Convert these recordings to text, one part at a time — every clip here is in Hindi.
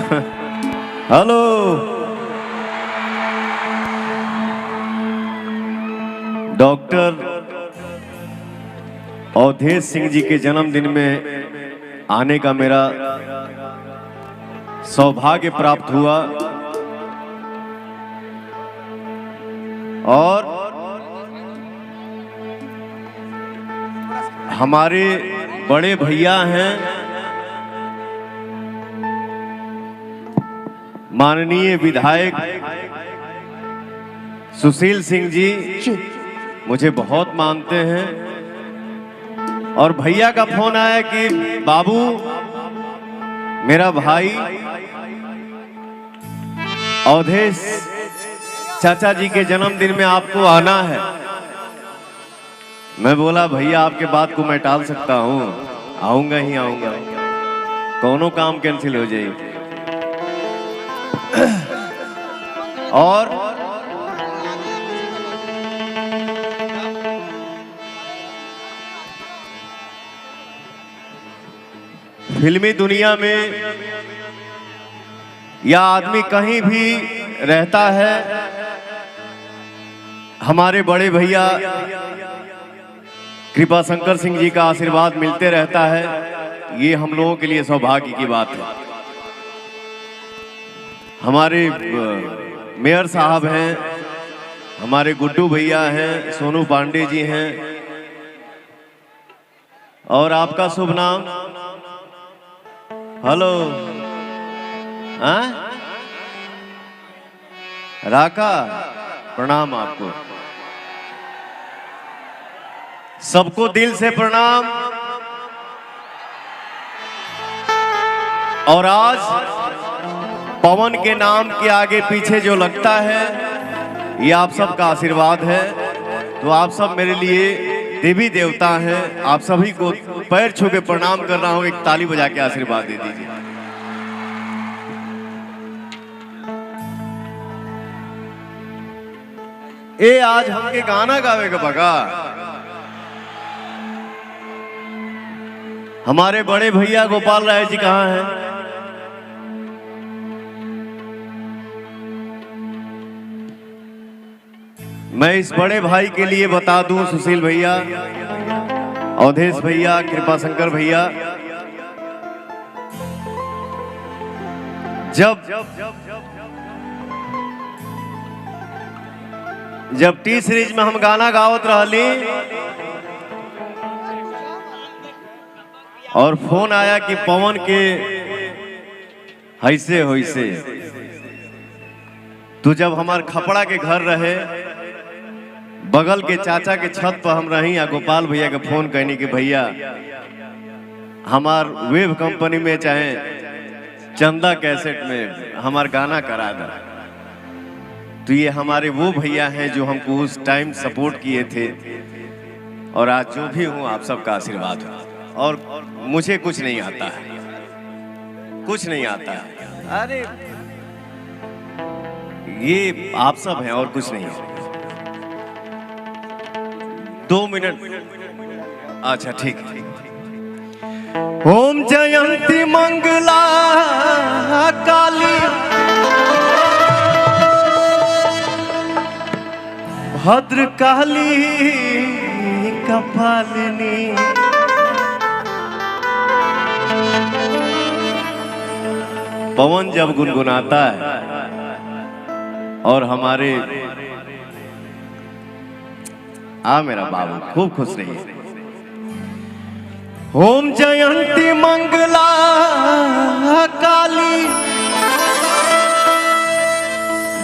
हेलो। डॉक्टर अवधेश सिंह जी के जन्मदिन में आने का मेरा सौभाग्य प्राप्त हुआ और हमारे बड़े भैया हैं माननीय विधायक सुशील सिंह जी, मुझे बहुत मानते हैं और भैया का फोन आया कि बाबू मेरा भाई अवधेश चाचा जी के जन्मदिन में आपको आना है। मैं बोला भैया आपके बात को मैं टाल सकता हूँ, आऊंगा ही आऊंगा, कौनों काम कैंसिल हो जाए। और फिल्मी दुनिया में या आदमी कहीं भी रहता है, हमारे बड़े भैया कृपा शंकर सिंह जी का आशीर्वाद मिलते रहता है। ये हम लोगों के लिए सौभाग्य की बात है। हमारे मेयर साहब हैं, हमारे गुड्डू भैया हैं, सोनू पांडे जी हैं और आपका शुभ नाम? हेलो, राका, प्रणाम आपको सबको दिल से प्रणाम। और आज पवन के नाम के आगे पीछे जो लगता है ये आप सबका आशीर्वाद है। तो आप सब मेरे लिए देवी देवता हैं, आप सभी को पैर छू के प्रणाम कर रहा हूं। एक ताली बजा के आशीर्वाद दे दीजिए। ए आज हमके गाना गावे का बगा हमारे बड़े भैया गोपाल राय जी कहाँ हैं? मैं इस बड़े भाई के लिए बता दूं, सुशील भैया, अवधेश भैया, कृपा शंकर भैया, जब टी सीरीज में हम गाना गावत रहली और फोन आया कि पवन के हैसे होइसे, तो जब हमार खपड़ा के घर रहे, बगल के चाचा के छत पर हम रही, या गोपाल भैया के फोन कहनी कि भैया हमार वेब कंपनी में चाहे चंदा कैसेट में हमार गाना करा दे। तो ये हमारे वो भैया हैं जो हमको उस टाइम सपोर्ट किए थे और आज जो भी हूँ आप सबका आशीर्वाद है। और मुझे कुछ नहीं आता है, कुछ नहीं आता है। अरे ये आप सब हैं और कुछ नहीं है। 2 मिनट, अच्छा ठीक है। ओम जयंती मंगला काली भद्र काली कपालिनी पवन जब गुनगुनाता है और हमारे मेरा बाबू खूब खुश रहिए। ओम जयंती मंगला काली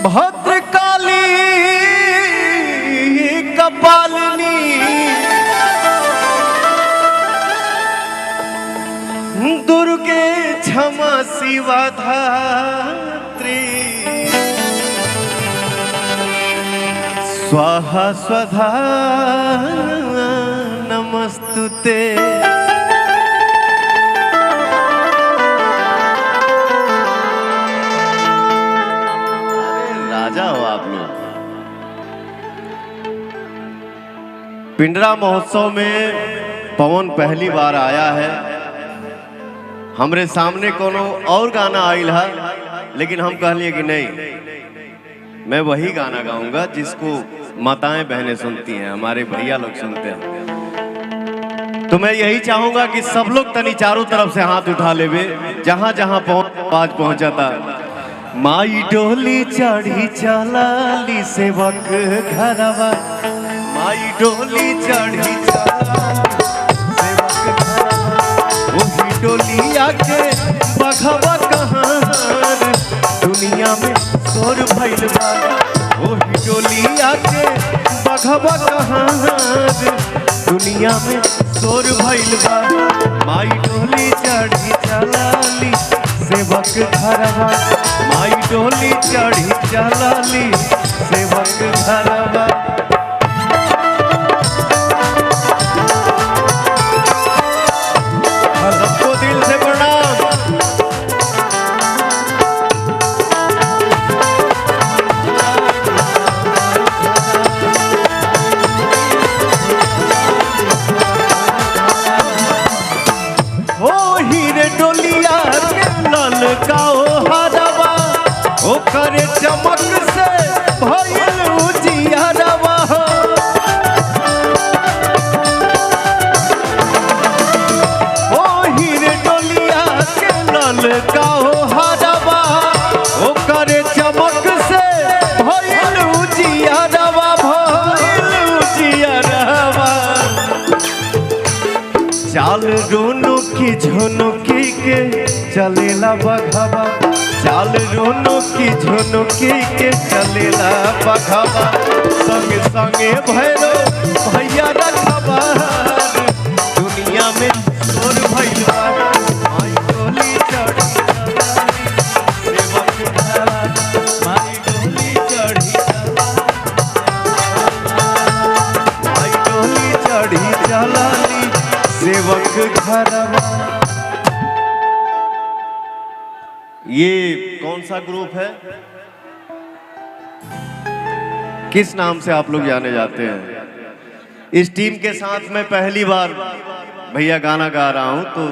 भद्र काली कपालिनी दुर्गे क्षमा शिवा धात्री स्वाहा स्वधा नमस्तुते। राजा हो आप लोग। पिंडरा महोत्सव में पवन पहली बार आया है हमरे सामने कोनो और गाना आइल है, लेकिन हम कहलिए कि नहीं, मैं वही गाना गाऊंगा जिसको माताएं बहनें सुनती हैं, हमारे भैया लोग सुनते हैं। तो मैं यही चाहूंगा कि सब लोग तनी चारों तरफ से हाथ उठा लेवे, जहां जहां आवाज पहुंचाता। माई डोली चढ़ी चलाली सेवक घरवा, माई डोली चढ़ी चलाली सेवक घरवा, वही डोलिया के बघवा कहाँ दुनिया में शोर भइल बा, वही डोलिया के बघवा कहाँ दुनिया में शोर भइल बा। माई डोली चढ़ी चलाली सेवक घरवा, माई डोली चढ़ी चलाली सेवक घरवा। सबको दिल से प्रणाम। ओ हीरे डोलिया के ललकाओ हरवा, ओ करे चमक से भइल उजियारवा। ओ हीरे डोलिया के ललकाओ हरवा, ओ करे चमक से भइल उजियारवा, भइल उजियारवा। चाल रोनो की झुनुकी के चलेला बघवा, चाल रोनो की झुनुकी के चलेला बघवा। संगे संगे भैरो भैया रखवा, दुनिया में शोर भइल बा। माई डोली चढ़ी चलाली सेवक घरवा, माई डोली चढ़ी माई डोली चढ़ी चलाली सेवक घरवा। ये कौन सा ग्रुप है, किस नाम से आप लोग जाने जाते हैं? इस टीम के साथ मैं पहली बार भैया गाना गा रहा हूं, तो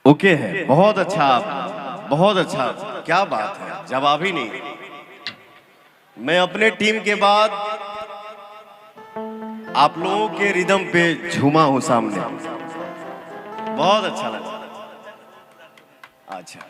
ओके है, बहुत अच्छा, बहुत अच्छा, क्या बात है, जवाब ही नहीं। मैं अपने टीम के बाद आप लोगों के रिदम पे झूमा हूं सामने, बहुत अच्छा लगा। अच्छा